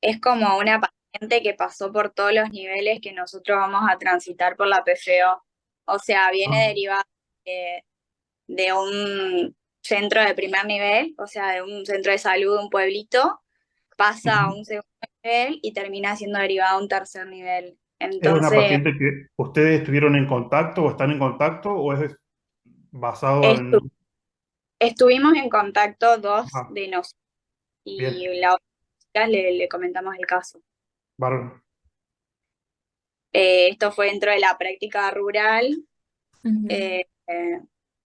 Es como una paciente que pasó por todos los niveles que nosotros vamos a transitar por la PFO. O sea, viene Ah, derivada de un centro de primer nivel, o sea, de un centro de salud de un pueblito, pasa a ujú. un segundo nivel y termina siendo derivada a un tercer nivel. ¿Es una Entonces, paciente que ustedes estuvieron en contacto o están en contacto o es basado estu- en... estuvimos en contacto dos Ajá, de nosotros y bien, la otra le comentamos el caso. bárbaro. Esto fue dentro de la práctica rural. Ujú. eh, eh,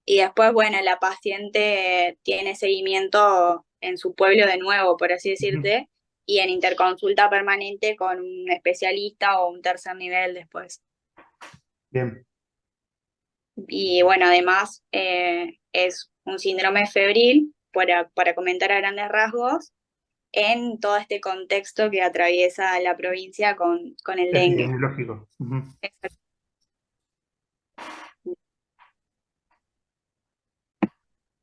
y después, bueno, la paciente tiene seguimiento en su pueblo de nuevo, por así Ujú, decirte, y en interconsulta permanente con un especialista o un tercer nivel después. bien. Y bueno, además es un síndrome febril, para comentar a grandes rasgos, en todo este contexto que atraviesa la provincia con el dengue. Epidemiológico. Ujú.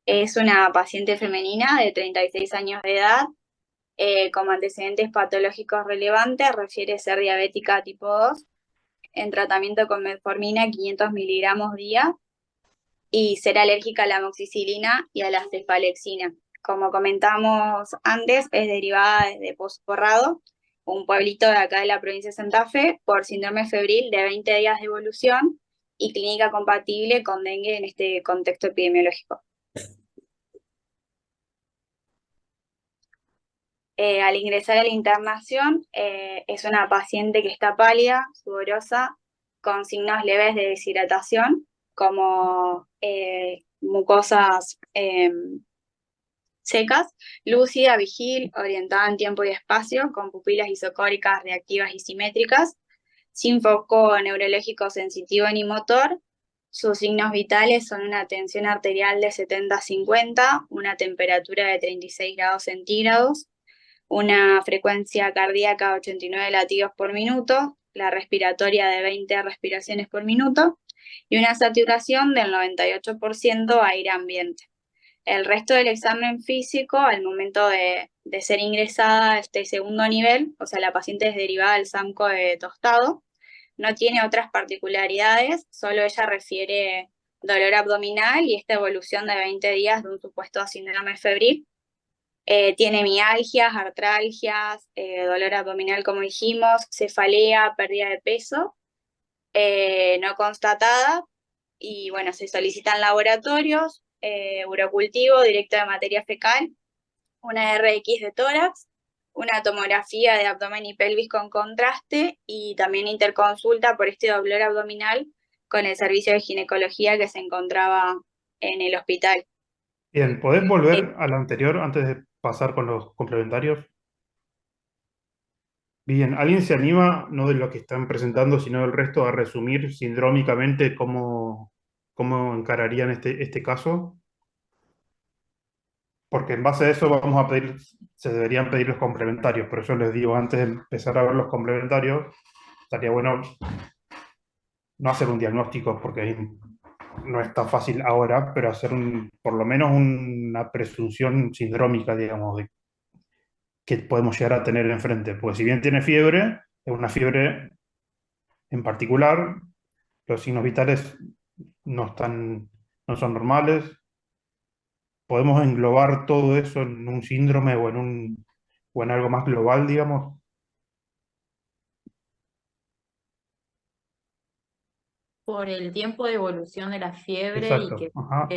Es una paciente femenina de 36 años de edad, como antecedentes patológicos relevantes, refiere ser diabética tipo 2 en tratamiento con metformina 500 miligramos día y ser alérgica a la amoxicilina y a la cefalexina. Como comentamos antes, es derivada desde Pozo Corrado, un pueblito de acá de la provincia de Santa Fe, por síndrome febril de 20 días de evolución y clínica compatible con dengue en este contexto epidemiológico. Al ingresar a la internación, es una paciente que está pálida, sudorosa, con signos leves de deshidratación, como mucosas secas, lúcida, vigil, orientada en tiempo y espacio, con pupilas isocóricas reactivas y simétricas, sin foco neurológico sensitivo ni motor. Sus signos vitales son una tensión arterial de 70-50, una temperatura de 36 grados centígrados, una frecuencia cardíaca de 89 latidos por minuto, la respiratoria de 20 respiraciones por minuto y una saturación del 98% aire ambiente. El resto del examen físico, al momento de ser ingresada a este segundo nivel, o sea, la paciente es derivada del SAMCO de Tostado, no tiene otras particularidades, solo ella refiere dolor abdominal y esta evolución de 20 días de un supuesto síndrome febril. Tiene mialgias, artralgias, dolor abdominal, como dijimos, cefalea, pérdida de peso, no constatada. Y bueno, se solicitan laboratorios, urocultivo directo de materia fecal, una RX de tórax, una tomografía de abdomen y pelvis con contraste y también interconsulta por este dolor abdominal con el servicio de ginecología que se encontraba en el hospital. Bien, ¿podés Eh, volver a la anterior antes de pasar con los complementarios? Bien, ¿alguien se anima, no de lo que están presentando, sino del resto, a resumir sindrómicamente cómo encararían este caso? Porque en base a eso vamos a pedir, se deberían pedir los complementarios, pero yo les digo, antes de empezar a ver los complementarios, estaría bueno no hacer un diagnóstico, porque no es tan fácil ahora, pero hacer por lo menos una presunción sindrómica, digamos, de que podemos llegar a tener enfrente. Porque si bien tiene fiebre, es una fiebre en particular, los signos vitales no están, no son normales. Podemos englobar todo eso en un síndrome o en algo más global, digamos. Por el tiempo de evolución de la fiebre Exacto. Ajá.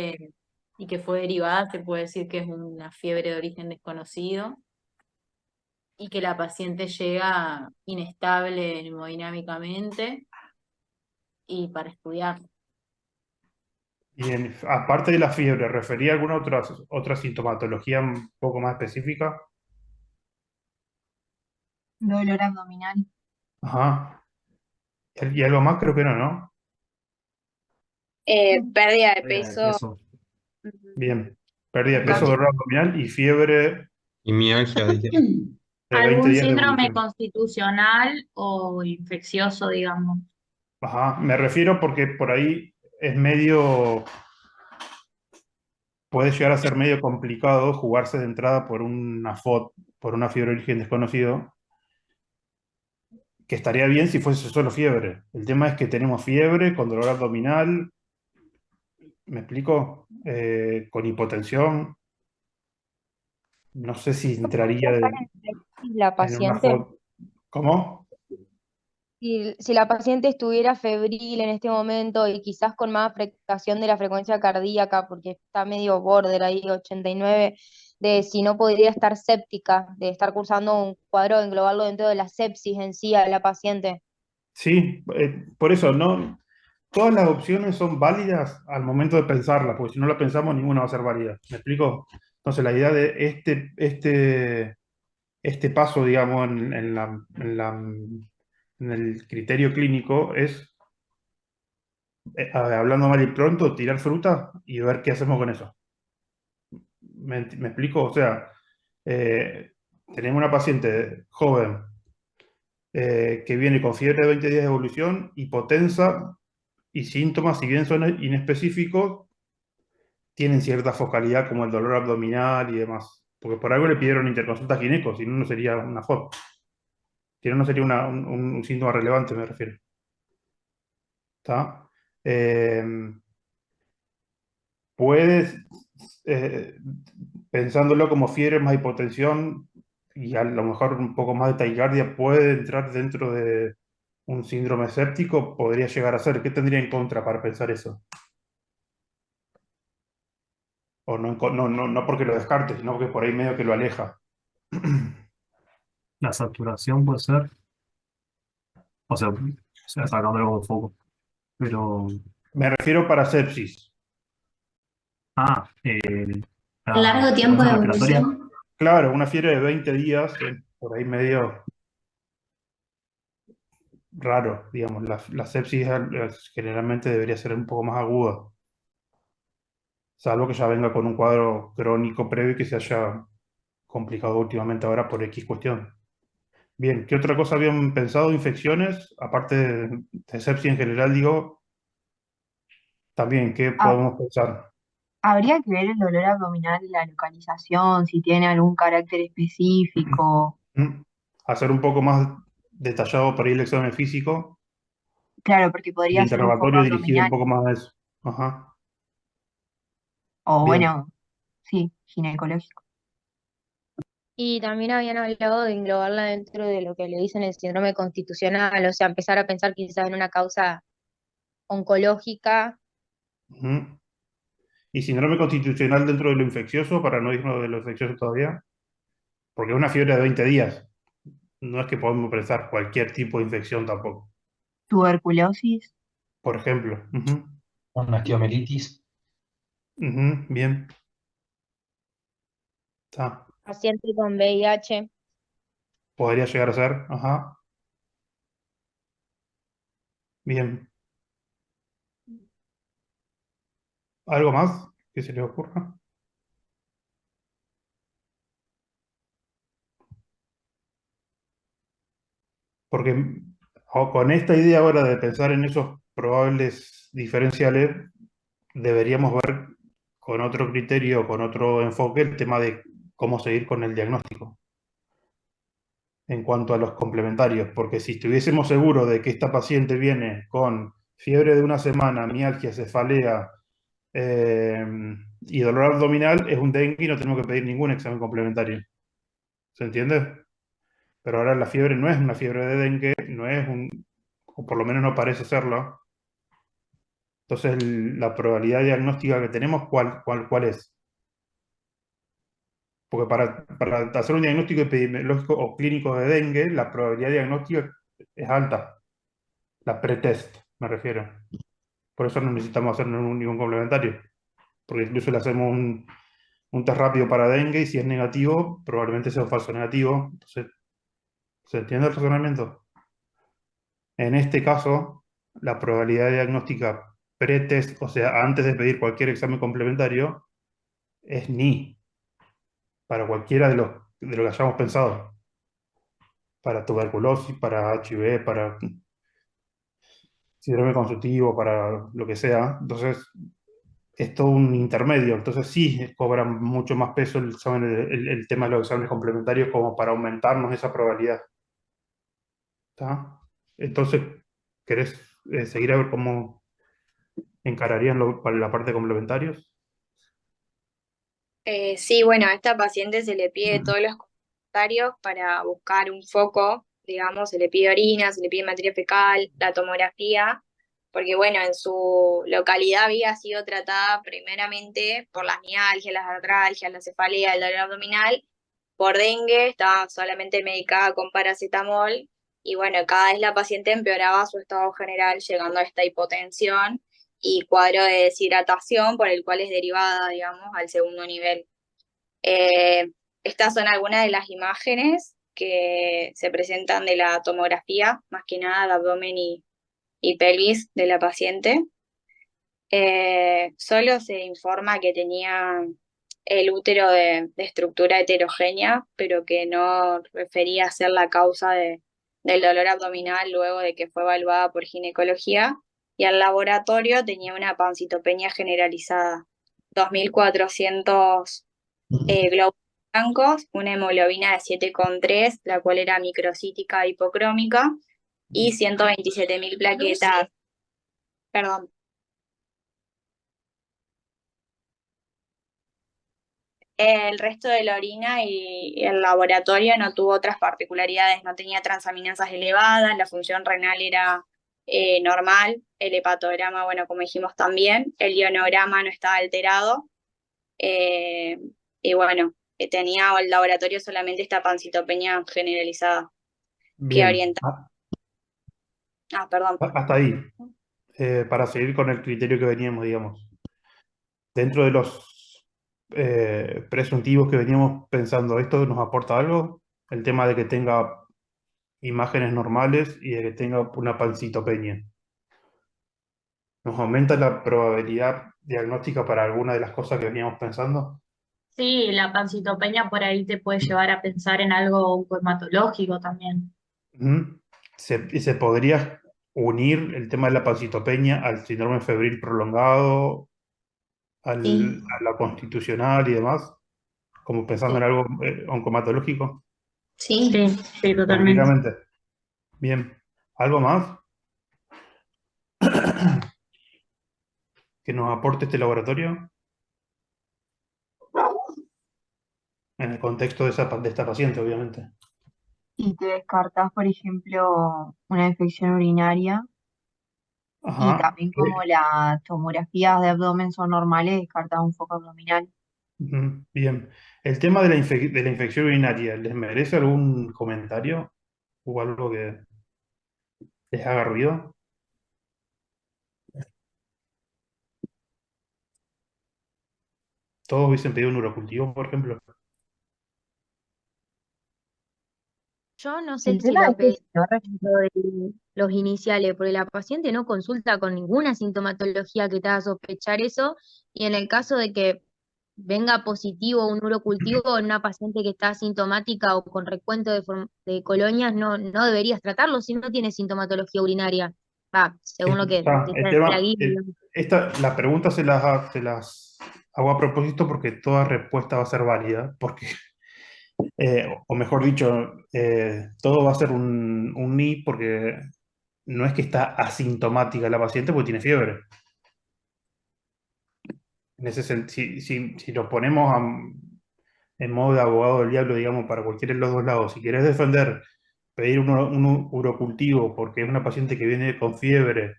y que fue derivada, se puede decir que es una fiebre de origen desconocido y que la paciente llega inestable hemodinámicamente y para estudiar. Y aparte de la fiebre, ¿refería a alguna otra sintomatología un poco más específica? Dolor abdominal. Ajá. Y algo más creo que no, ¿no? pérdida de Pérdida de peso, peso. Bien. Pérdida de peso, incontinencia. dolor abdominal y fiebre Y mialgia, dije. de 20 ¿Algún días de síndrome evolución. constitucional o infeccioso, digamos? Ajá. Me refiero porque por ahí es medio, puede llegar a ser medio complicado jugarse de entrada por una FOD, por una fiebre de origen desconocido, que estaría bien si fuese solo fiebre. El tema es que tenemos fiebre con dolor abdominal, ¿me explico? Con hipotensión. No sé si entraría ¿Estar en sepsis la en una paciente? foto. ¿Cómo? Si la paciente estuviera febril en este momento y quizás con más afectación de la frecuencia cardíaca, porque está medio border ahí, 89, de si no podría estar séptica, de estar cursando un cuadro, englobarlo dentro de la sepsis en sí a la paciente. Sí, por eso, no. Todas las opciones son válidas al momento de pensarlas, porque si no la pensamos, ninguna va a ser válida. ¿Me explico? Entonces, la idea de este paso, digamos, en el criterio clínico es, hablando mal y pronto, tirar fruta y ver qué hacemos con eso. ¿Me explico? O sea, eh, tenemos una paciente joven que viene con fiebre de 20 días de evolución, hipotensa y síntomas, si bien son inespecíficos, tienen cierta focalidad como el dolor abdominal y demás. Porque por algo le pidieron interconsulta gineco, si no, no sería una FOB. Si no, no sería un síntoma relevante, me refiero. ¿Está? Eh, puedes, eh, pensándolo como fiebre más hipotensión y a lo mejor un poco más de taquicardia, puede entrar dentro de un síndrome séptico, podría llegar a ser. ¿Qué tendría en contra para pensar eso? O no, no porque lo descarte, sino porque por ahí medio que lo aleja. La saturación puede ser, o sea, sacándolo como foco. Pero, Me refiero para sepsis. ah, Largo la tiempo frecuencia de respiratoria, evolución. Claro, una fiebre de 20 días, por ahí medio raro, digamos. La sepsis generalmente debería ser un poco más aguda, salvo que ya venga con un cuadro crónico previo y que se haya complicado últimamente ahora por X cuestión. Bien, ¿qué otra cosa habían pensado? Infecciones, aparte de sepsis en general, digo, también, ¿qué Ah, podemos pensar? habría que ver el dolor abdominal y la localización, si tiene algún carácter específico. ¿Mm? Hacer un poco más detallado por ahí el examen físico Claro, porque y el podría ser un foco interrogatorio dirigido un abdominal. poco más a eso. Ajá, O bien. bueno, sí, ginecológico. Y también habían hablado de englobarla dentro de lo que le dicen el síndrome constitucional, o sea, empezar a pensar quizás en una causa oncológica. Ujú. Y síndrome constitucional dentro de lo infeccioso, para no irnos de lo infeccioso todavía, porque es una fiebre de 20 días. No es que podemos pensar cualquier tipo de infección tampoco. Tuberculosis. Por ejemplo. Ujú, Una osteomielitis. ujú, bien, está. Paciente con VIH. Podría llegar a ser. Ajá, bien. ¿Algo más que se les ocurra? Porque con esta idea ahora de pensar en esos probables diferenciales, deberíamos ver con otro criterio, con otro enfoque, el tema de cómo seguir con el diagnóstico en cuanto a los complementarios, porque si estuviésemos seguros de que esta paciente viene con fiebre de una semana, mialgia, cefalea eh, y dolor abdominal, es un dengue y no tenemos que pedir ningún examen complementario. ¿Se entiende? Pero ahora la fiebre no es una fiebre de dengue, no es o por lo menos no parece serlo. Entonces, la probabilidad diagnóstica que tenemos, ¿cuál es? Porque para hacer un diagnóstico epidemiológico o clínico de dengue, la probabilidad diagnóstica es alta, la pretest, me refiero. Por eso no necesitamos hacer ningún complementario, porque incluso le hacemos un test rápido para dengue y si es negativo, probablemente sea un falso negativo. Entonces, ¿se entiende el razonamiento? En este caso, la probabilidad diagnóstica pretest, o sea, antes de pedir cualquier examen complementario, es ni para cualquiera de lo que hayamos pensado. Para tuberculosis, para HIV, para síndrome consultivo, para lo que sea. Entonces, es todo un intermedio. Entonces, sí, cobra mucho más peso el tema de los exámenes complementarios como para aumentarnos esa probabilidad. ¿Está? Entonces, ¿querés seguir a ver cómo encararían la parte de complementarios? Sí, bueno, a esta paciente se le pide todos los comentarios para buscar un foco, digamos, se le pide orina, se le pide materia fecal, la tomografía, porque bueno, en su localidad había sido tratada primeramente por las mialgias, las artralgias, la cefalea, el dolor abdominal, por dengue, estaba solamente medicada con paracetamol, y bueno, cada vez la paciente empeoraba su estado general, llegando a esta hipotensión y cuadro de deshidratación, por el cual es derivada, digamos, al segundo nivel. Eh, Estas son algunas de las imágenes que se presentan de la tomografía, más que nada de abdomen y pelvis de la paciente. Solo se informa que tenía el útero de estructura heterogénea, pero que no refería a ser la causa del dolor abdominal luego de que fue evaluada por ginecología. Y al laboratorio tenía una pancitopenia generalizada, 2.400 glóbulos blancos, una hemoglobina de 7,3, la cual era microcítica hipocrómica, y 127.000 plaquetas, perdón. El resto de la orina y el laboratorio no tuvo otras particularidades, no tenía transaminasas elevadas, la función renal era normal, el hepatograma, bueno, como dijimos también, el ionograma no estaba alterado, eh, y bueno, tenía el laboratorio solamente esta pancitopenia generalizada que Bien, orienta. Perdón. hasta ahí. Para seguir con el criterio que veníamos, digamos. Dentro de los presuntivos que veníamos pensando, ¿esto nos aporta algo? El tema de que tenga imágenes normales y de que tenga una pancitopenia. ¿Nos aumenta la probabilidad diagnóstica para alguna de las cosas que veníamos pensando? Sí, la pancitopenia por ahí te puede llevar a pensar en algo oncohematológico también. Ujú. ¿Y se podría unir el tema de la pancitopenia al síndrome febril prolongado, Sí, a la constitucional y demás? Como pensando en sí, algo oncomatológico. sí, sí, totalmente. Tranquilamente. Bien. ¿Algo más que nos aporte este laboratorio en el contexto de, de esta paciente, obviamente? Y te descartas, por ejemplo, una infección urinaria y Ajá. también como las tomografías de abdomen son normales, descartas un foco abdominal. Ujú. Bien. El tema de de la infección urinaria, ¿les merece algún comentario o algo que les haga ruido? ¿Todos hubiesen pedido un urocultivo, por ejemplo? Yo no sé El si tema lo es que pedí si no dentro de los iniciales, porque la paciente no consulta con ninguna sintomatología que te haga sospechar eso, y en el caso de que venga positivo un urocultivo en una paciente que está asintomática o con recuento de colonias, no deberías tratarlo si no tiene sintomatología urinaria. Según lo que dice El la tema, guía, digamos. la pregunta se las hago a propósito porque toda respuesta va a ser válida, porque, o mejor dicho, todo va a ser un ni porque no es que está asintomática la paciente porque tiene fiebre. En ese si lo ponemos en modo de abogado del diablo, digamos, para cualquiera de los dos lados, si quieres defender, pedir un urocultivo porque es una paciente que viene con fiebre,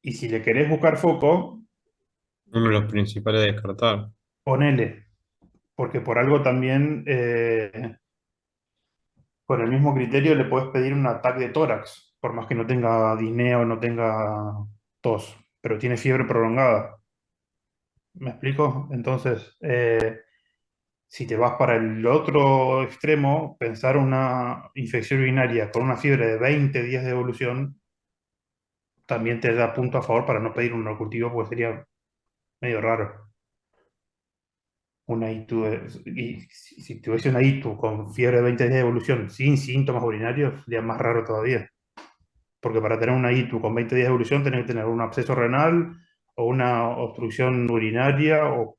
y si le querés buscar foco, Uno de los principales de descartar. ponele, porque por algo también, con el mismo criterio, le puedes pedir un ataque de tórax, por más que no tenga disnea o no tenga tos, pero tiene fiebre prolongada. ¿Me explico? Entonces, si te vas para el otro extremo, pensar una infección urinaria con una fiebre de 20 días de evolución también te da punto a favor para no pedir un cultivo, porque sería medio raro. Una ITU, y si tuviese una ITU con fiebre de 20 días de evolución sin síntomas urinarios, sería más raro todavía. Porque para tener una ITU con 20 días de evolución, tenés que tener un absceso renal o una obstrucción urinaria, o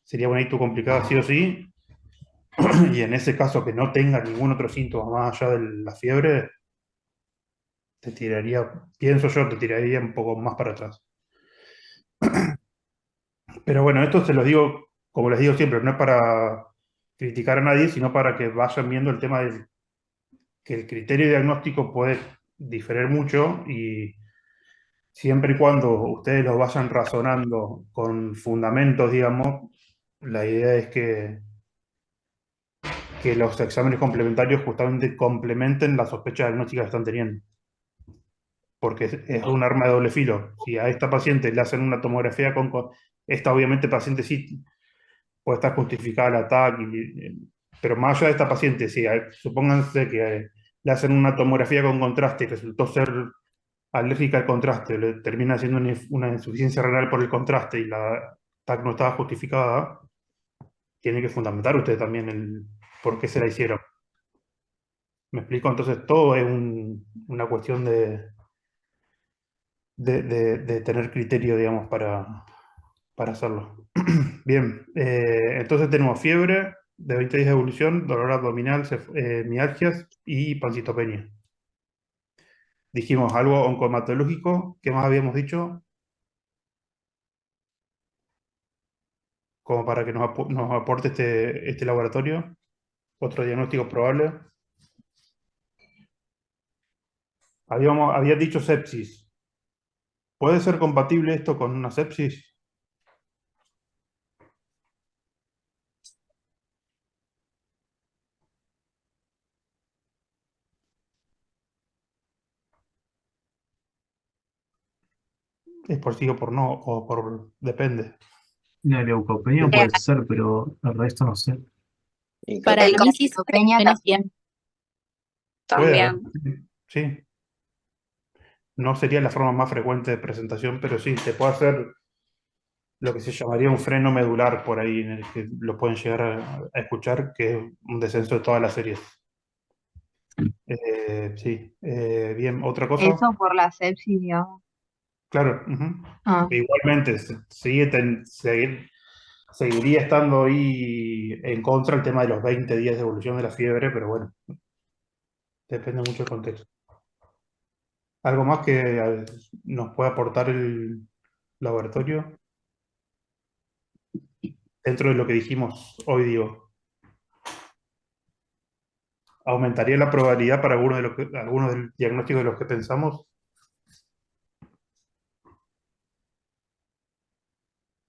sería una ITU complicada sí o sí. Y en ese caso que no tenga ningún otro síntoma más allá de la fiebre, te tiraría, pienso yo, te tiraría un poco más para atrás. Pero bueno, esto se los digo, como les digo siempre, no es para criticar a nadie, sino para que vayan viendo el tema de que el criterio diagnóstico puede diferir mucho y siempre y cuando ustedes lo vayan razonando con fundamentos, digamos, la idea es que los exámenes complementarios justamente complementen la sospecha diagnóstica que están teniendo. Porque es un arma de doble filo. Si a esta paciente le hacen una tomografía esta obviamente paciente sí puede estar justificada el ataque, pero más allá de esta paciente, si supónganse que le hacen una tomografía con contraste y resultó ser alérgica al contraste, le termina siendo una insuficiencia renal por el contraste y la TAC no estaba justificada, tiene que fundamentar usted también el por qué se la hicieron. ¿Me explico? Entonces todo es una cuestión de tener criterio, digamos, para hacerlo. Bien, entonces tenemos fiebre de 20 días de evolución, dolor abdominal, mialgias y pancitopenia. Dijimos algo oncohematológico, ¿qué más habíamos dicho? Como para que nos aporte este laboratorio. Otro diagnóstico probable. Había dicho sepsis. ¿Puede ser compatible esto con una sepsis? ¿Es por sí o por no? O por depende. La leucopenia puede ser, pero el resto no sé. Para El mí sí se Peña tiene siempre. Puede haber, también. sí. No sería la forma más frecuente de presentación, pero sí, se puede hacer lo que se llamaría un freno medular por ahí, en el que lo pueden llegar a escuchar, que es un descenso de todas las series. Sí, bien, ¿otra cosa? Eso por la sepsis, digamos. Claro, ujú. Ah, Igualmente, seguiría estando ahí en contra el tema de los 20 días de evolución de la fiebre, pero bueno, depende mucho del contexto. ¿Algo más que nos pueda aportar el laboratorio dentro de lo que dijimos hoy, digo? ¿Aumentaría la probabilidad para algunos del diagnóstico de los que pensamos?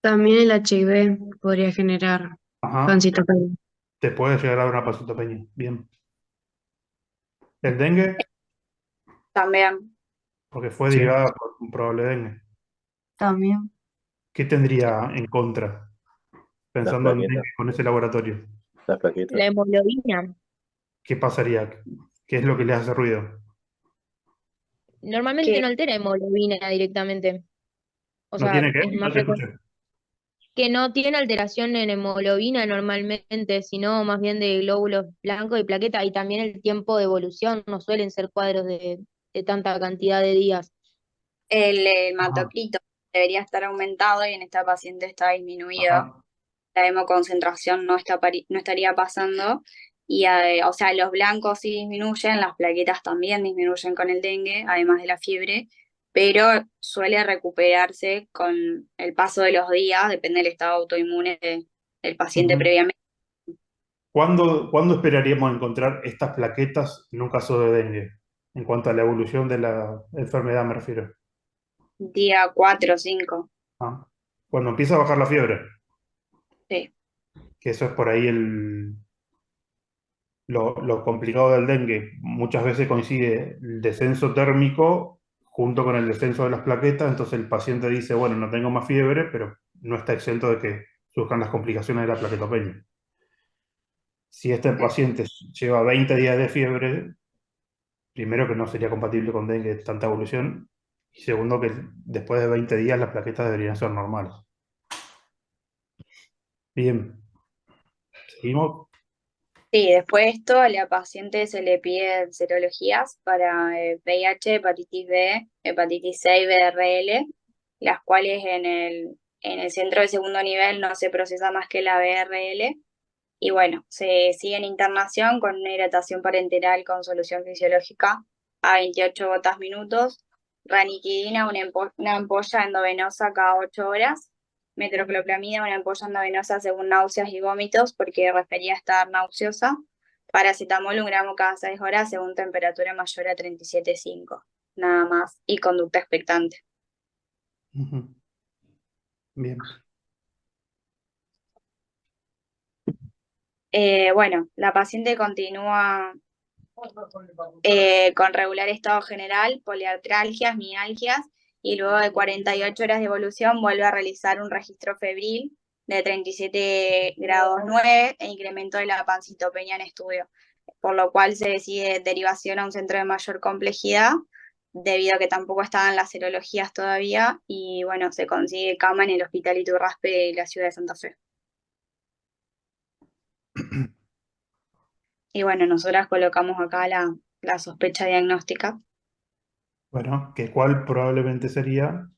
También el HIV podría generar Ajá, pancitopenia. te puede llegar a dar una pancitopenia. Bien. ¿El dengue? También. Porque fue Sí. derivada por un probable dengue. también. ¿Qué tendría en contra, Las pensando en dengue plaquetas, con ese laboratorio? las plaquetas. La hemoglobina. ¿Qué pasaría? ¿Qué es lo que le hace ruido? Normalmente Que no altera hemoglobina directamente. O ¿No sea, tiene qué? es No más te frecuente escuché. que no tiene alteración en hemoglobina normalmente, sino más bien de glóbulos blancos y plaquetas, y también el tiempo de evolución no suelen ser cuadros de tanta cantidad de días. el Ajá, hematocrito debería estar aumentado y en esta paciente está disminuido. ajá. La hemoconcentración no estaría pasando. Y, o sea, los blancos sí disminuyen, las plaquetas también disminuyen con el dengue, además de la fiebre, pero suele recuperarse con el paso de los días, depende del estado autoinmune del paciente Ujú. previamente. ¿Cuándo esperaríamos encontrar estas plaquetas en un caso de dengue? En cuanto a la evolución de la enfermedad, me refiero. Día 4 o 5. Ah, cuando empieza a bajar la fiebre, Sí. que eso es por ahí lo complicado del dengue. Muchas veces coincide el descenso térmico junto con el descenso de las plaquetas, entonces el paciente dice, bueno, no tengo más fiebre, pero no está exento de que surjan las complicaciones de la plaquetopenia. Si este paciente lleva 20 días de fiebre, primero que no sería compatible con dengue tanta evolución, y segundo que después de 20 días las plaquetas deberían ser normales. Bien, seguimos. Sí, después de esto a la paciente se le piden serologías para VIH, hepatitis B, hepatitis C y BRL, las cuales en el centro de segundo nivel no se procesa más que la BRL. Y bueno, se sigue en internación con una hidratación parenteral con solución fisiológica a 28 gotas minutos, raniquidina, una ampolla endovenosa cada 8 horas, metoclopramida, una ampolla endovenosa según náuseas y vómitos, porque refería a estar nauseosa, paracetamol 1 gramo cada 6 horas según temperatura mayor a 37,5, nada más, y conducta expectante. Bien. Bueno, la paciente continúa con regular estado general, poliartralgias, mialgias, y luego de 48 horas de evolución vuelve a realizar un registro febril de 37 grados 9 e incremento de la pancitopenia en estudio, por lo cual se decide derivación a un centro de mayor complejidad, debido a que tampoco estaban las serologías todavía, y bueno, se consigue cama en el Hospital Iturraspe de la ciudad de Santa Fe. Y bueno, nosotras colocamos acá la sospecha diagnóstica. Bueno, ¿cuál probablemente sería?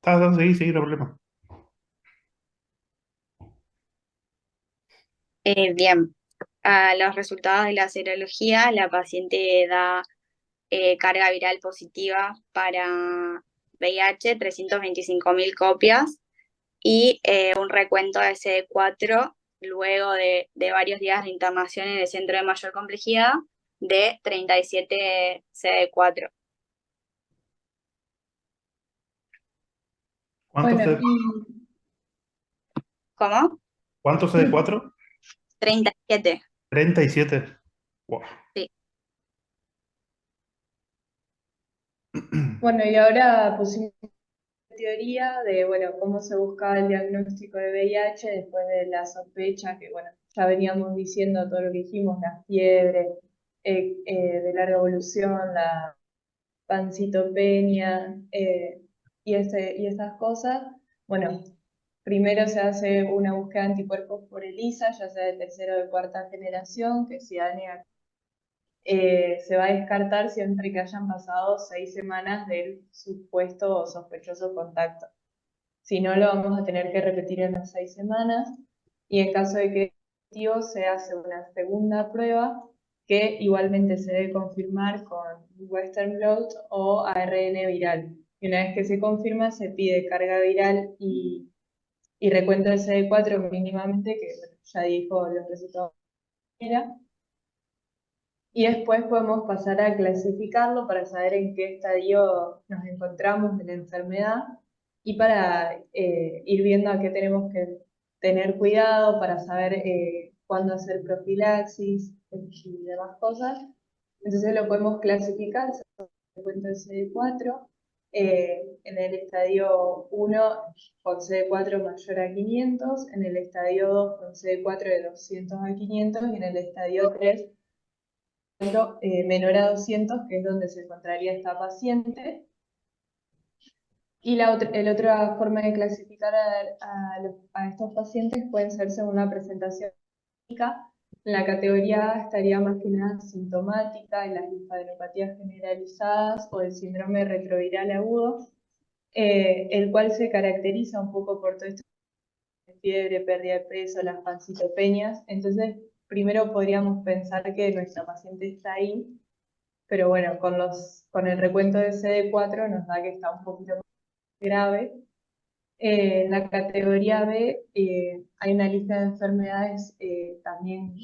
Seguí, no hay problema. Bien, a los resultados de la serología, la paciente da carga viral positiva para VIH, 325.000 copias, y un recuento de CD4 luego de varios días de internación en el centro de mayor complejidad de 37 CD4. ¿Cuántos ¿Cómo? ¿Cuántos CD4? 37. 37. Wow. Sí. Bueno, y ahora pusimos teoría de, bueno, cómo se buscaba el diagnóstico de VIH después de la sospecha, que, bueno, ya veníamos diciendo todo lo que dijimos, la fiebre de larga evolución, la pancitopenia y esas cosas. Bueno, primero se hace una búsqueda de anticuerpos por ELISA, ya sea de tercera o de cuarta generación, que si da negativo, se va a descartar siempre que hayan pasado 6 semanas del supuesto o sospechoso contacto. Si no, lo vamos a tener que repetir en las 6 semanas, y en caso de que negativo se hace una segunda prueba que igualmente se debe confirmar con Western blot o ARN viral. Y una vez que se confirma, se pide carga viral y recuento de CD4 mínimamente, que bueno, ya dijo los resultados. Y después podemos pasar a clasificarlo para saber en qué estadio nos encontramos de la enfermedad y para ir viendo a qué tenemos que tener cuidado para saber cuándo hacer profilaxis y demás cosas. Entonces lo podemos clasificar, según el CD4, en el estadio 1 con CD4 mayor a 500, en el estadio 2 con CD4 de 200 a 500 y en el estadio 3 menor a 200, que es donde se encontraría esta paciente. Y la otra forma de clasificar a estos pacientes pueden ser según la presentación clínica. La categoría A estaría más que nada sintomática, en las linfadenopatías generalizadas o el síndrome retroviral agudo, el cual se caracteriza un poco por todo esto de fiebre, pérdida de peso, las pancitopenias. Entonces, primero podríamos pensar que nuestra paciente está ahí, pero bueno, con el recuento de CD4 nos da que está un poquito más grave. En la categoría B hay una lista de enfermedades también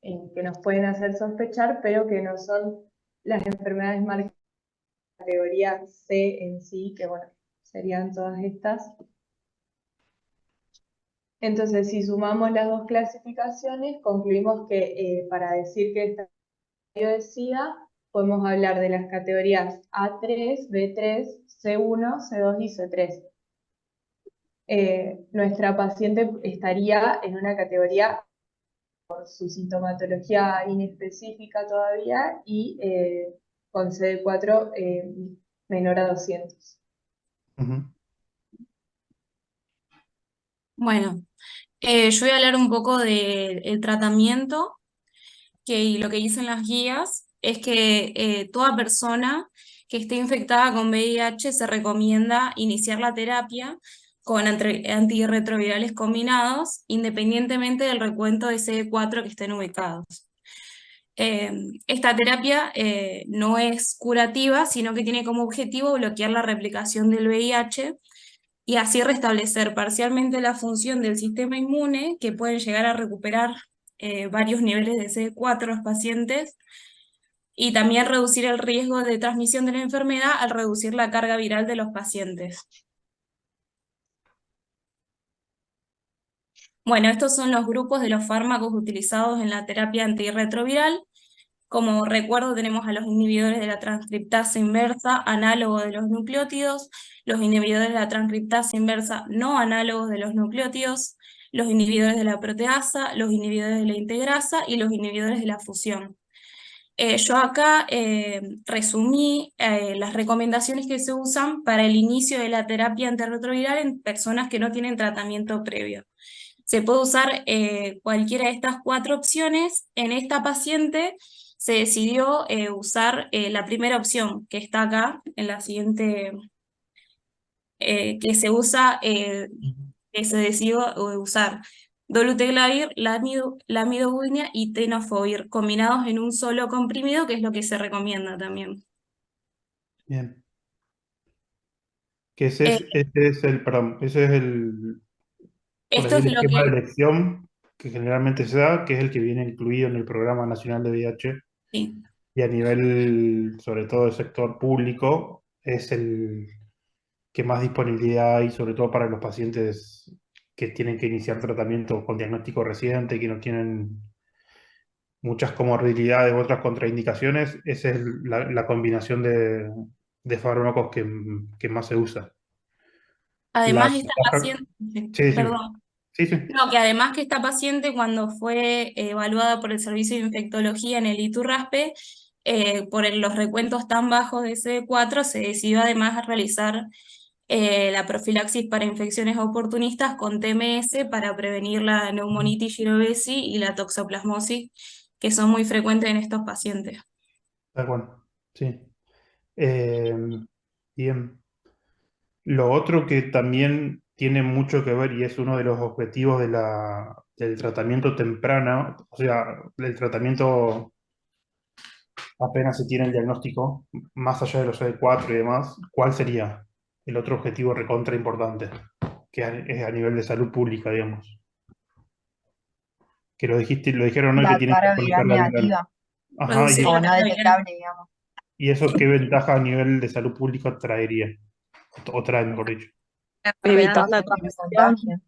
que nos pueden hacer sospechar, pero que no son las enfermedades marcadas en la categoría C en sí, que bueno, serían todas estas. Entonces, si sumamos las dos clasificaciones, concluimos que para decir que está de SIDA, podemos hablar de las categorías A3, B3, C1, C2 y C3. Nuestra paciente estaría en una categoría por su sintomatología inespecífica todavía y con CD4 menor a 200. Bueno, yo voy a hablar un poco del tratamiento, y lo que dicen las guías es que toda persona que esté infectada con VIH se recomienda iniciar la terapia con antirretrovirales combinados, independientemente del recuento de CD4 que estén ubicados. Esta terapia no es curativa, sino que tiene como objetivo bloquear la replicación del VIH y así restablecer parcialmente la función del sistema inmune, que pueden llegar a recuperar varios niveles de CD4 los pacientes, y también reducir el riesgo de transmisión de la enfermedad al reducir la carga viral de los pacientes. Bueno, estos son los grupos de los fármacos utilizados en la terapia antirretroviral. Como recuerdo, tenemos a los inhibidores de la transcriptasa inversa, análogos de los nucleótidos, los inhibidores de la transcriptasa inversa, no análogos de los nucleótidos, los inhibidores de la proteasa, los inhibidores de la integrasa y los inhibidores de la fusión. Yo acá resumí las recomendaciones que se usan para el inicio de la terapia antirretroviral en personas que no tienen tratamiento previo. Se puede usar cualquiera de estas 4 opciones. En esta paciente se decidió usar la primera opción, que está acá, en la siguiente, que se usa, que se decidió usar dolutegravir, lamivudina y tenofovir, combinados en un solo comprimido, que es lo que se recomienda también. Bien. Que ese Eh, es, ese es el, perdón, ese es el, por Esto decir, es el lo esquema de que... elección que generalmente se da, que es el que viene incluido en el Programa Nacional de VIH, Sí. y a nivel, sobre todo del sector público, es el que más disponibilidad hay, sobre todo para los pacientes que tienen que iniciar tratamiento con diagnóstico reciente, que no tienen muchas comorbilidades u otras contraindicaciones. Esa es la combinación de fármacos que más se usa. La Además, esta ventaja- paciente... sí, sí, Perdón. sí, sí. No, que además que esta paciente cuando fue evaluada por el servicio de infectología en el Iturraspe, por los recuentos tan bajos de CD4, se decidió además realizar la profilaxis para infecciones oportunistas con TMS para prevenir la neumonitis girovesi y la toxoplasmosis, que son muy frecuentes en estos pacientes. Tal cual, sí. Eh, Bien. Lo otro que también tiene mucho que ver y es uno de los objetivos del tratamiento temprano, o sea, del tratamiento apenas se tiene el diagnóstico, más allá de los CD4 y demás, ¿cuál sería el otro objetivo recontra importante? Es a nivel de salud pública, digamos. Que lo dijiste, lo dijeron hoy que La tienen que carga actualizar viral la viral. negativa Ajá, Reducir o la no carga viral. detectable, digamos. y eso qué ventaja a nivel de salud pública traería, o trae, mejor dicho. Evitar la Que no transmisión. contagien.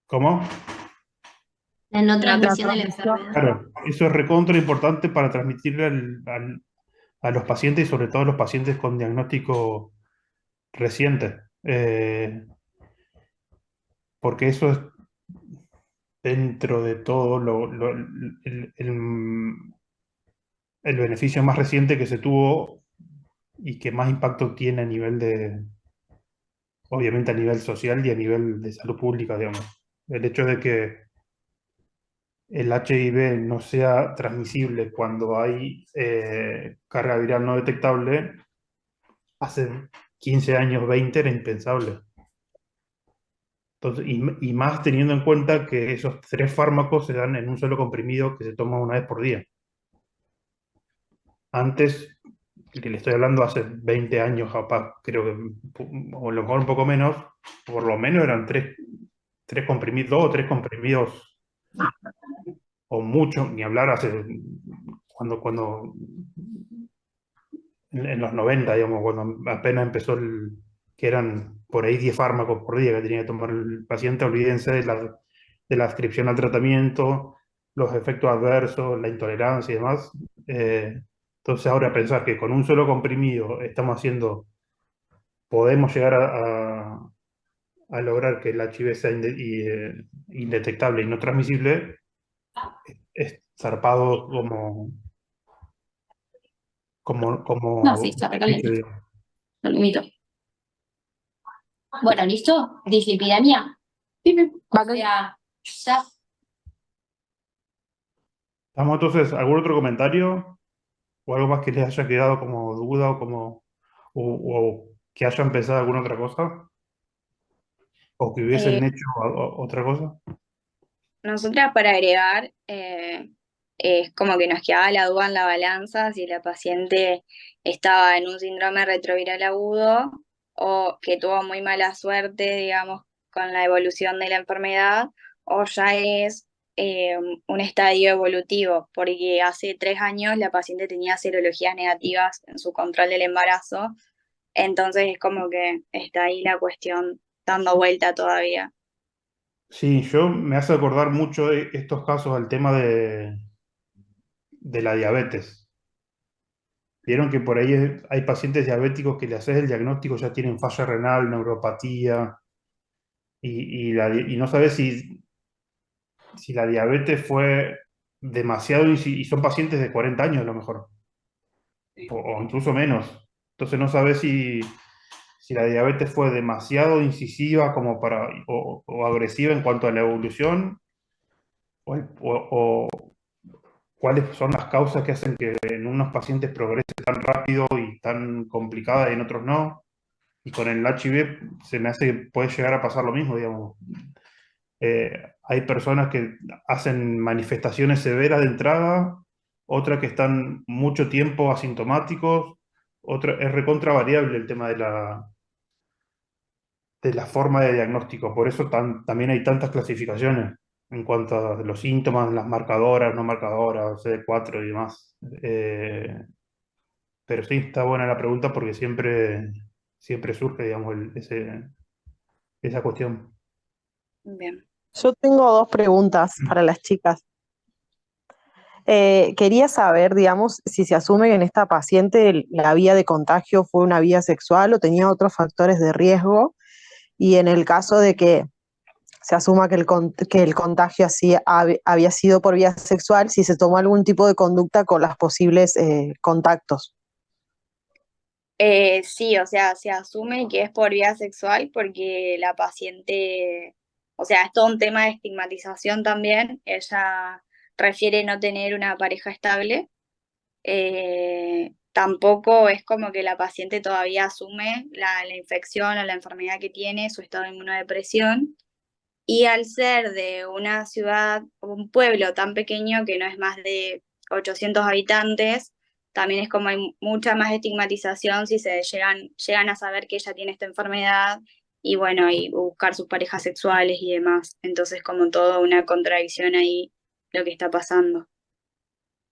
¿Cómo? La no La transmisión de la transmisión. enfermedad. Claro, eso es recontra importante para transmitirle a los pacientes y sobre todo a los pacientes con diagnóstico reciente. Porque eso es dentro de todo el beneficio más reciente que se tuvo y que más impacto tiene a nivel obviamente a nivel social y a nivel de salud pública, digamos. El hecho de que el HIV no sea transmisible cuando hay carga viral no detectable, hace 15 años, 20 era impensable. Entonces, y más teniendo en cuenta que esos 3 fármacos se dan en un solo comprimido que se toma una vez por día. Antes, que le estoy hablando hace 20 años, capaz, creo que, o a lo mejor un poco menos, por lo menos eran 3 comprimidos, 2 o 3 comprimidos, o mucho, ni hablar hace, cuando en los 90, digamos, cuando apenas empezó que eran por ahí 10 fármacos por día que tenía que tomar el paciente, olvídense de la adscripción al tratamiento, los efectos adversos, la intolerancia y demás. Entonces ahora pensar que con un solo comprimido podemos llegar a lograr que el HIV sea indetectable y no transmisible, es zarpado No, sí, como está hecho, recaliente. digamos. Lo limito. Bueno, ¿listo? Dislipidemia. O sea, ya. ¿Estamos entonces? ¿Algún otro comentario? ¿O algo más que les haya quedado como duda o que hayan pensado alguna otra cosa? ¿O que Eh, hubiesen hecho otra cosa? Nosotras para agregar, es como que nos quedaba la duda en la balanza si la paciente estaba en un síndrome retroviral agudo o que tuvo muy mala suerte, digamos, con la evolución de la enfermedad, o ya es un estadio evolutivo, porque hace 3 años la paciente tenía serologías negativas en su control del embarazo, entonces es como que está ahí la cuestión dando vuelta todavía. Sí, yo me hace acordar mucho de estos casos al tema de la diabetes. Vieron que por ahí hay pacientes diabéticos que le haces el diagnóstico, ya tienen falla renal, neuropatía, y no sabes si la diabetes fue demasiado, y son pacientes de 40 años a lo mejor, o incluso menos. Entonces no sabes si la diabetes fue demasiado incisiva como o agresiva en cuanto a la evolución, o cuáles son las causas que hacen que en unos pacientes progrese tan rápido y tan complicada y en otros no. Y con el HIV se me hace que puede llegar a pasar lo mismo, digamos. Hay personas que hacen manifestaciones severas de entrada, otras que están mucho tiempo asintomáticos, otra es recontra variable el tema de la forma de diagnóstico. Por eso también hay tantas clasificaciones en cuanto a los síntomas, las marcadoras, no marcadoras, CD4 y demás. Pero sí, está buena la pregunta porque siempre surge, digamos, esa cuestión. Bien. Yo tengo dos preguntas para las chicas. Quería saber, digamos, si se asume que en esta paciente la vía de contagio fue una vía sexual o tenía otros factores de riesgo, y en el caso de que se asuma que el contagio así había sido por vía sexual, si se tomó algún tipo de conducta con los posibles contactos. Sí, o sea, se asume que es por vía sexual porque la paciente, o sea, es todo un tema de estigmatización también. Ella refiere no tener una pareja estable. Tampoco es como que la paciente todavía asume la infección o la enfermedad que tiene, su estado de inmunodepresión. Y al ser de una ciudad, un pueblo tan pequeño que no es más de 800 habitantes, también es como hay mucha más estigmatización si se llegan a saber que ella tiene esta enfermedad y bueno, y buscar sus parejas sexuales y demás. Entonces como todo una contradicción ahí lo que está pasando.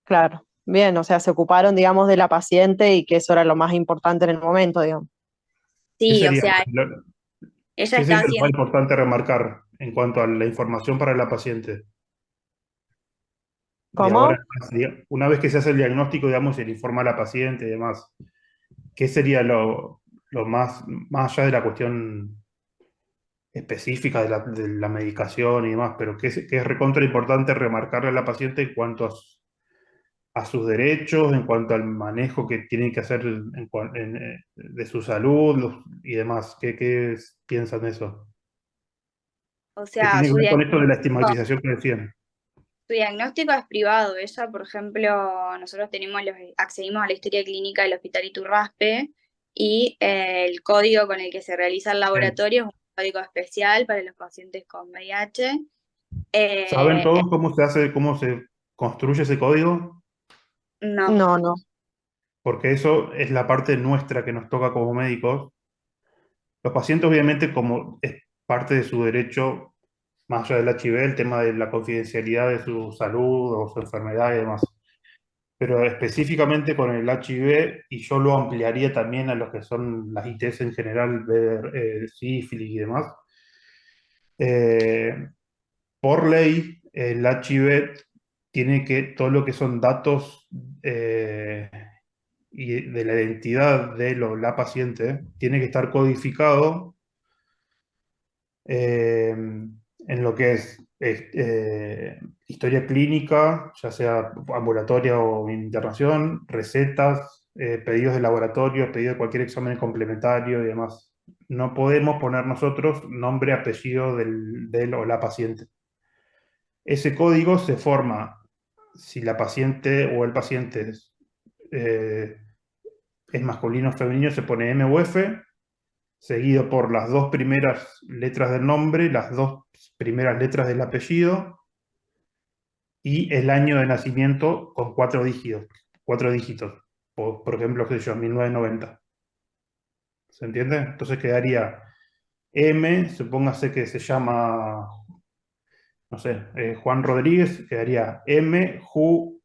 Claro, bien, o sea, se ocuparon, digamos, de la paciente y que eso era lo más importante en el momento, digamos. ¿Qué Sí, o sería, sea, ella qué está sería lo más haciendo, importante remarcar en cuanto a la información para la paciente? De ahora ¿Cómo? en más, una vez que se hace el diagnóstico, digamos, se le informa a la paciente y demás, ¿qué sería lo más allá de la cuestión específica de la medicación y demás, pero qué es recontra importante remarcarle a la paciente en cuanto a sus derechos, en cuanto al manejo que tienen que hacer de su salud y demás? ¿Qué piensan de eso? o Que sea, tiene que ver con esto de la estigmatización que decían. su diagnóstico es privado. Ella, por ejemplo, nosotros accedimos a la historia clínica del Hospital Iturraspe y el código con el que se realiza el Bien. laboratorio es un código especial para los pacientes con VIH. ¿Saben Eh, todos cómo se construye ese código? no, No, no. Porque eso es la parte nuestra que nos toca como médicos. Los pacientes, obviamente, como es parte de su derecho, más allá del HIV, el tema de la confidencialidad de su salud o su enfermedad y demás. Pero específicamente con el HIV, y yo lo ampliaría también a lo que son las ITS en general, sífilis y demás. eh, por ley, el HIV tiene que, todo lo que son datos y de la identidad de la paciente, tiene que estar codificado en lo que es historia clínica, ya sea ambulatoria o internación, recetas, pedidos de laboratorio, pedido de cualquier examen complementario y demás. No podemos poner nosotros nombre, apellido del o la paciente. Ese código se forma si la paciente o el paciente eh, es masculino o femenino, se pone M o F, seguido por las dos primeras letras del nombre, las dos primeras letras del apellido, y el año de nacimiento con 4 dígitos. Por ejemplo, qué sé yo, 1990. ¿Se entiende? Entonces quedaría M, supóngase que se llama, no sé, Juan Rodríguez, quedaría MJRO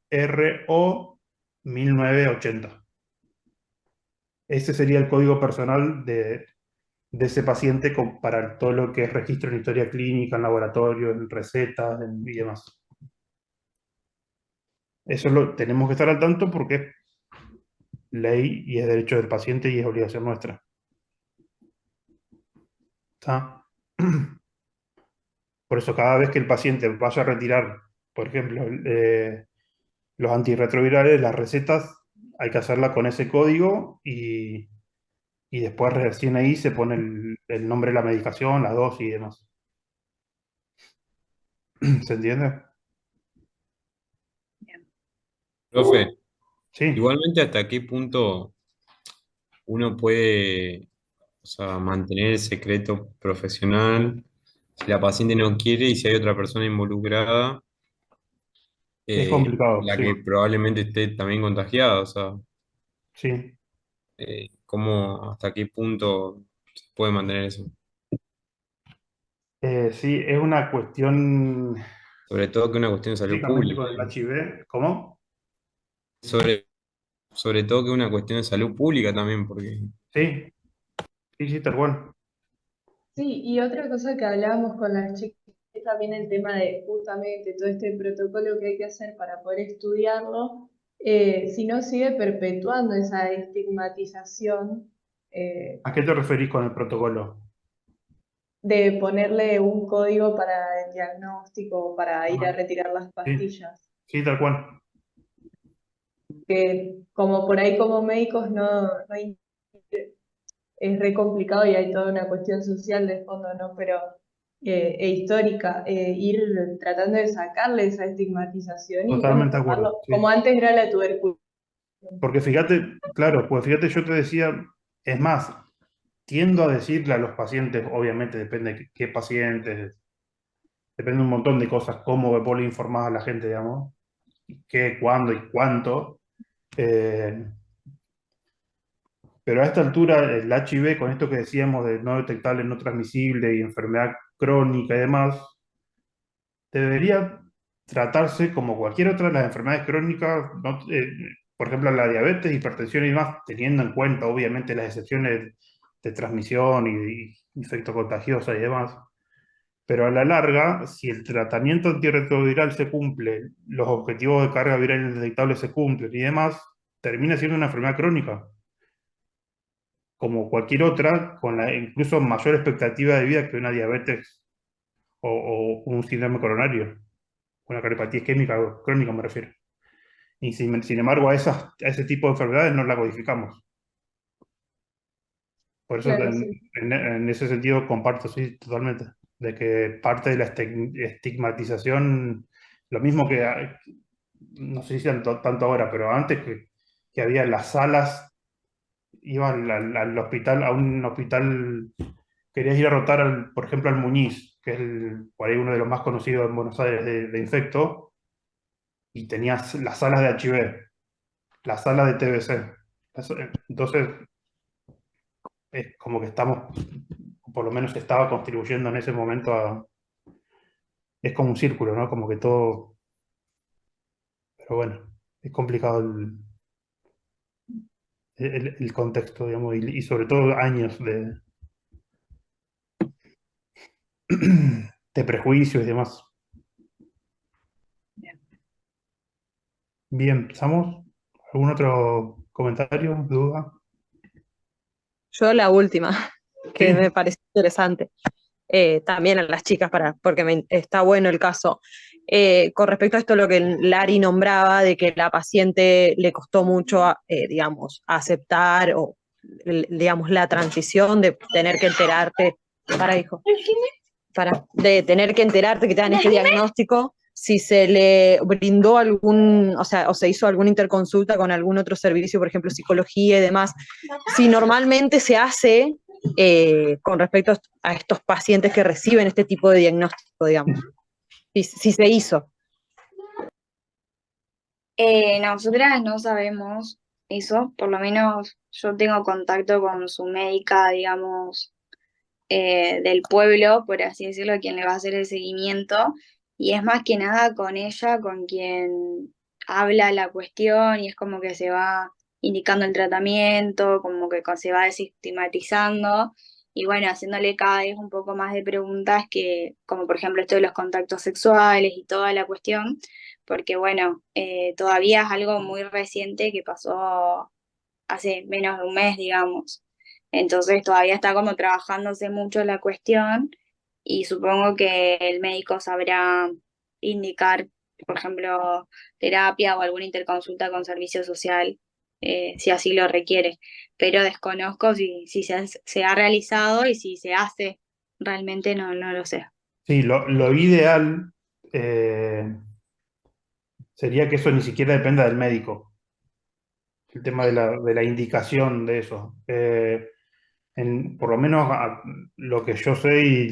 1980. Ese sería el código personal de ese paciente para todo lo que es registro en historia clínica, en laboratorio, en recetas y demás. Eso lo tenemos que estar al tanto porque es ley y es derecho del paciente y es obligación nuestra. ¿Está? Por eso cada vez que el paciente vaya a retirar, por ejemplo, los antirretrovirales, las recetas, hay que hacerla con ese código y después recién ahí se pone el nombre de la medicación, la dosis y demás. ¿Se entiende? Profe, Sí. igualmente hasta qué punto uno puede, o sea, mantener el secreto profesional si la paciente no quiere y si hay otra persona involucrada, Es complicado, la sí. que probablemente esté también contagiada, o sea, Sí. ¿cómo, hasta qué punto se puede mantener eso? Sí, es una cuestión, Sobre todo que es una cuestión de salud básicamente pública. con el HIV. ¿Cómo? Sobre todo que es una cuestión de salud pública también, porque Sí, sí, tal cual. Sí, y otra cosa que hablábamos con las chicas es también el tema de justamente todo este protocolo que hay que hacer para poder estudiarlo, si no sigue perpetuando esa estigmatización ¿A qué te referís con el protocolo? de ponerle un código para el diagnóstico, para ir a Ah, retirar las sí, pastillas. sí, tal cual. Que como por ahí como médicos no hay- es re complicado y hay toda una cuestión social de fondo, ¿no? Pero e histórica, ir tratando de sacarle esa estigmatización y bueno, Totalmente de acuerdo, tomarlo, como sí. antes era la tuberculosis. Porque fíjate, claro, pues fíjate, yo te decía, es más, tiendo a decirle a los pacientes, obviamente depende de qué pacientes, depende de un montón de cosas, cómo vos le informás a la gente, digamos, qué, cuándo y cuánto. eh, pero a esta altura, el HIV, con esto que decíamos de no detectable, no transmisible y enfermedad crónica y demás, debería tratarse como cualquier otra de las enfermedades crónicas, por ejemplo, la diabetes, hipertensión y demás, teniendo en cuenta, obviamente, las excepciones de transmisión y efecto contagioso y demás. Pero a la larga, si el tratamiento antirretroviral se cumple, los objetivos de carga viral indetectable se cumplen y demás, termina siendo una enfermedad crónica, como cualquier otra, con la incluso mayor expectativa de vida que una diabetes o un síndrome coronario, una cardiopatía isquémica crónica me refiero. Y sin embargo, a ese tipo de enfermedades no la codificamos. Por eso, Claro, sí. en ese sentido, comparto, sí, totalmente, de que parte de la estigmatización, lo mismo que, no sé si tanto ahora, pero antes que había las salas, iban al hospital, a un hospital, querías ir a rotar, por ejemplo, al Muñiz, que es por ahí uno de los más conocidos en Buenos Aires de infecto, y tenías las salas de HIV, las salas de TBC. Entonces, es como que estamos, por lo menos se estaba contribuyendo en ese momento es como un círculo, ¿no? Como que todo, pero bueno, es complicado el contexto, digamos, y sobre todo años de prejuicios y demás. Bien, ¿pasamos? ¿Algún otro comentario, duda? Yo la última, que Sí, me pareció interesante. También a las chicas, porque está bueno el caso. Con respecto a esto, lo que Lari nombraba, de que la paciente le costó mucho, digamos, aceptar o, digamos, la transición de tener que enterarte, para hijo, de tener que enterarte que te dan este diagnóstico, si se le brindó algún, o sea, o se hizo alguna interconsulta con algún otro servicio, por ejemplo, psicología y demás, si normalmente se hace con respecto a estos pacientes que reciben este tipo de diagnóstico, digamos, si se hizo. Nosotras no sabemos eso, por lo menos yo tengo contacto con su médica, digamos, del pueblo, por así decirlo, quien le va a hacer el seguimiento, y es más que nada con ella, con quien habla la cuestión, y es como que se va indicando el tratamiento, como que se va desestigmatizando, y bueno, haciéndole cada vez un poco más de preguntas que, como por ejemplo esto de los contactos sexuales y toda la cuestión, porque bueno, todavía es algo muy reciente que pasó hace menos de un mes, digamos. Entonces todavía está como trabajándose mucho la cuestión y supongo que el médico sabrá indicar, por ejemplo, terapia o alguna interconsulta con servicio social, si así lo requiere. Pero desconozco si se ha realizado y si se hace, realmente no lo sé. Sí, lo ideal sería que eso ni siquiera dependa del médico, el tema de la indicación de eso. Por lo menos lo que yo sé y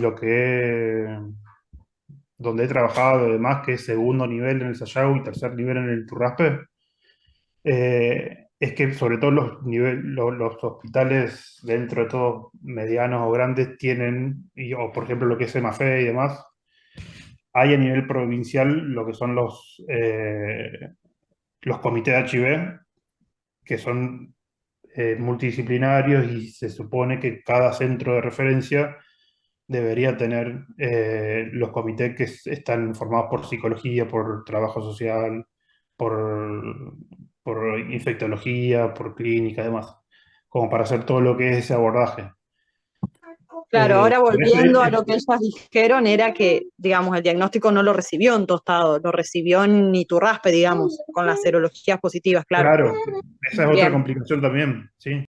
donde he trabajado y demás, que es segundo nivel en el Sayago y tercer nivel en el Turraspe, es que sobre todo los hospitales dentro de todos medianos o grandes tienen, o por ejemplo lo que es EMAFE y demás, hay a nivel provincial lo que son los comités de HIV, que son multidisciplinarios y se supone que cada centro de referencia debería tener los comités que están formados por psicología, por trabajo social, por, por infectología, por clínica, además, como para hacer todo lo que es ese abordaje. Claro, ahora Pero volviendo a lo que ellas dijeron, era que, digamos, el diagnóstico no lo recibió en Tostado, lo recibió en Iturraspe, digamos, con las serologías positivas, claro. claro, esa es otra Bien. complicación también, sí.